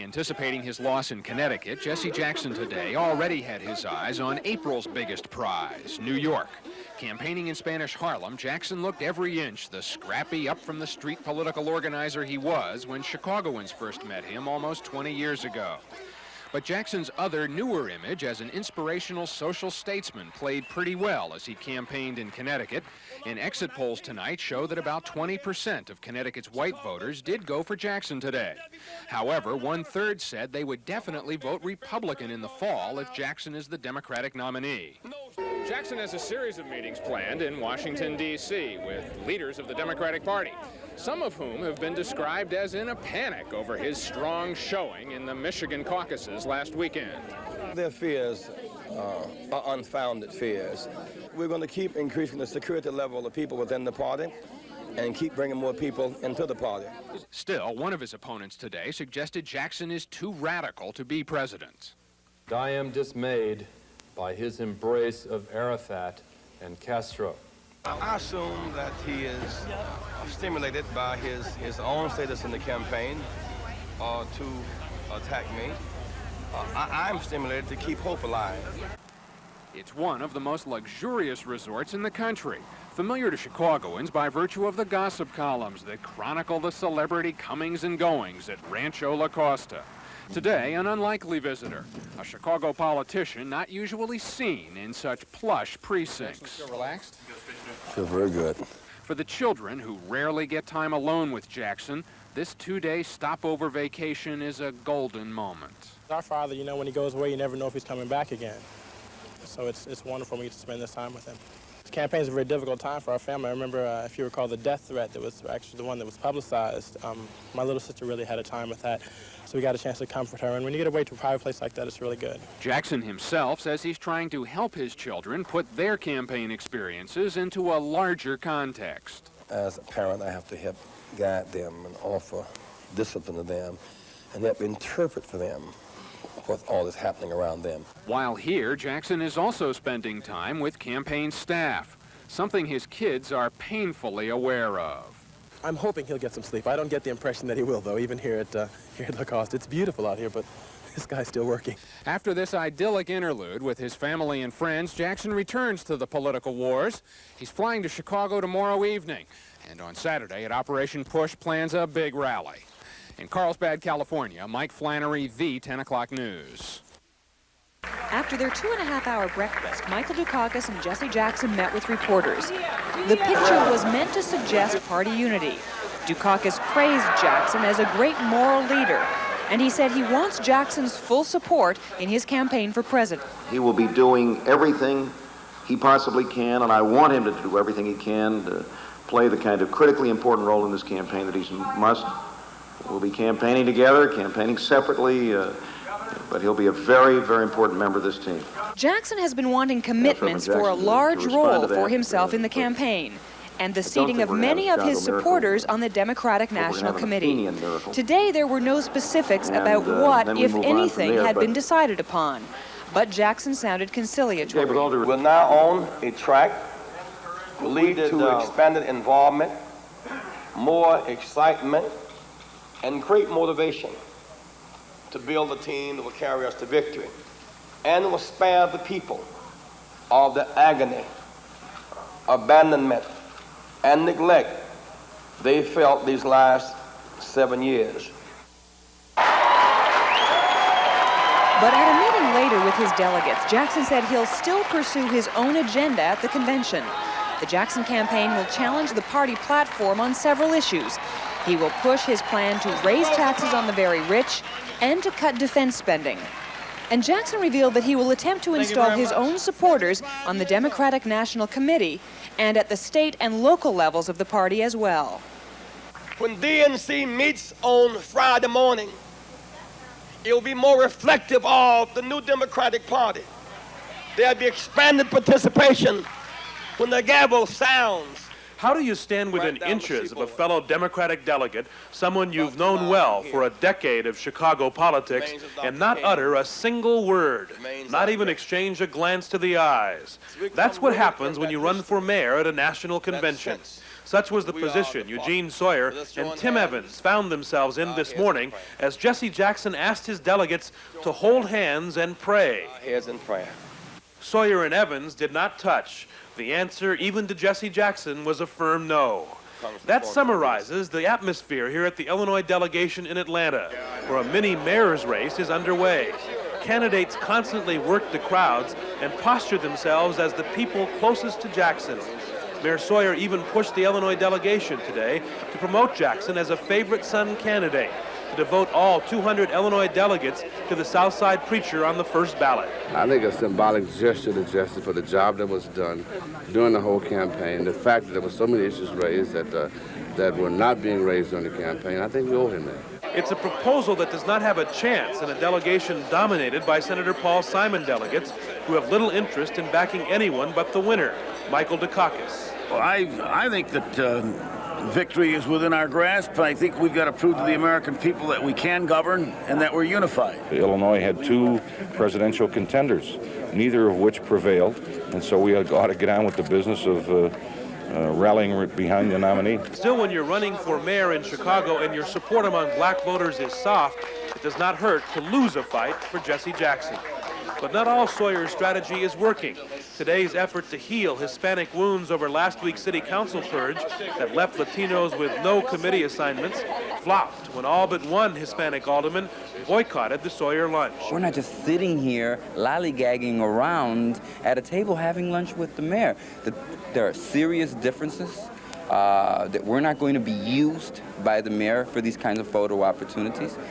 Anticipating his loss in Connecticut, Jesse Jackson today already had his eyes on April's biggest prize, New York. Campaigning in Spanish Harlem, Jackson looked every inch the scrappy, up-from-the-street political organizer he was when Chicagoans first met him almost 20 years ago. But Jackson's other, newer image as an inspirational social statesman played pretty well as he campaigned in Connecticut. And exit polls tonight show that about 20% of Connecticut's white voters did go for Jackson today. However, 1/3 said they would definitely vote Republican in the fall if Jackson is the Democratic nominee. Jackson has a series of meetings planned in Washington, D.C. with leaders of the Democratic Party, some of whom have been described as in a panic over his strong showing in the Michigan caucuses last weekend. Their fears are unfounded fears. We're going to keep increasing the security level of people within the party and keep bringing more people into the party. Still, one of his opponents today suggested Jackson is too radical to be president. I am dismayed by his embrace of Arafat and Castro. I assume that he is stimulated by his own status in the campaign to attack me. I'm stimulated to keep hope alive. It's one of the most luxurious resorts in the country, familiar to Chicagoans by virtue of the gossip columns that chronicle the celebrity comings and goings at Rancho La Costa. Today, an unlikely visitor, a Chicago politician not usually seen in such plush precincts. Feel relaxed? Feel very good. For the children who rarely get time alone with Jackson, this 2-day stopover vacation is a golden moment. Our father, you know, when he goes away, you never know if he's coming back again. So it's wonderful for me to spend this time with him. This campaign is a very difficult time for our family. I remember, if you recall, the death threat that was actually the one that was publicized. My little sister really had a time with that, so we got a chance to comfort her. And when you get away to a private place like that, it's really good. Jackson himself says he's trying to help his children put their campaign experiences into a larger context. As a parent, I have to help guide them and offer discipline to them and help interpret for them what all is happening around them. While here, Jackson is also spending time with campaign staff, something his kids are painfully aware of. I'm hoping he'll get some sleep. I don't get the impression that he will, though, even here at La Costa. It's beautiful out here, but this guy's still working. After this idyllic interlude with his family and friends, Jackson returns to the political wars. He's flying to Chicago tomorrow evening, and on Saturday at Operation Push plans a big rally. In Carlsbad, California, Mike Flannery, the 10 o'clock news. After their 2.5-hour breakfast, Michael Dukakis and Jesse Jackson met with reporters. The picture was meant to suggest party unity. Dukakis praised Jackson as a great moral leader, and he said he wants Jackson's full support in his campaign for president. He will be doing everything he possibly can, and I want him to do everything he can to play the kind of critically important role in this campaign that he must. We'll be campaigning together, campaigning separately, but he'll be a very, very important member of this team. Jackson has been wanting commitments for a large role for himself in the campaign and the seating of many of his supporters on the Democratic National Committee. Today, there were no specifics about what, if anything, had been decided upon, but Jackson sounded conciliatory. We'll now own a track, will lead to expanded involvement, more excitement, and great motivation to build a team that will carry us to victory and will spare the people of the agony, abandonment, and neglect they felt these last 7 years. But at a meeting later with his delegates, Jackson said he'll still pursue his own agenda at the convention. The Jackson campaign will challenge the party platform on several issues. He will push his plan to raise taxes on the very rich and to cut defense spending. And Jackson revealed that he will attempt to install his own supporters on the Democratic National Committee and at the state and local levels of the party as well. When DNC meets on Friday morning, it will be more reflective of the new Democratic Party. There'll be expanded participation when the gavel sounds. How do you stand within inches of a fellow Democratic delegate, someone you've known well for a decade of Chicago politics, and not utter a single word, not even exchange a glance to the eyes? That's what happens when you run for mayor at a national convention. Such was the position Eugene, Sawyer, and Tim Evans found themselves in this morning as Jesse Jackson asked his delegates to hold hands and pray. Heads in prayer. Sawyer and Evans did not touch. The answer, even to Jesse Jackson, was a firm no. That summarizes the atmosphere here at the Illinois delegation in Atlanta, where a mini mayor's race is underway. Candidates constantly work the crowds and posture themselves as the people closest to Jackson. Mayor Sawyer even pushed the Illinois delegation today to promote Jackson as a favorite son candidate, to devote all 200 Illinois delegates to the Southside preacher on the first ballot. I think a symbolic gesture to Jesse for the job that was done during the whole campaign, the fact that there were so many issues raised that were not being raised during the campaign. I think we owe him that. It's a proposal that does not have a chance in a delegation dominated by Senator Paul Simon delegates who have little interest in backing anyone but the winner, Michael Dukakis. Well, I think that victory is within our grasp. I think we've got to prove to the American people that we can govern and that we're unified. Illinois had two presidential contenders, neither of which prevailed, and so we ought to get on with the business of rallying behind the nominee. Still, when you're running for mayor in Chicago and your support among black voters is soft, it does not hurt to lose a fight for Jesse Jackson. But not all Sawyer's strategy is working. Today's effort to heal Hispanic wounds over last week's city council purge that left Latinos with no committee assignments flopped when all but one Hispanic alderman boycotted the Sawyer lunch. We're not just sitting here lollygagging around at a table having lunch with the mayor. There are serious differences that we're not going to be used by the mayor for these kinds of photo opportunities.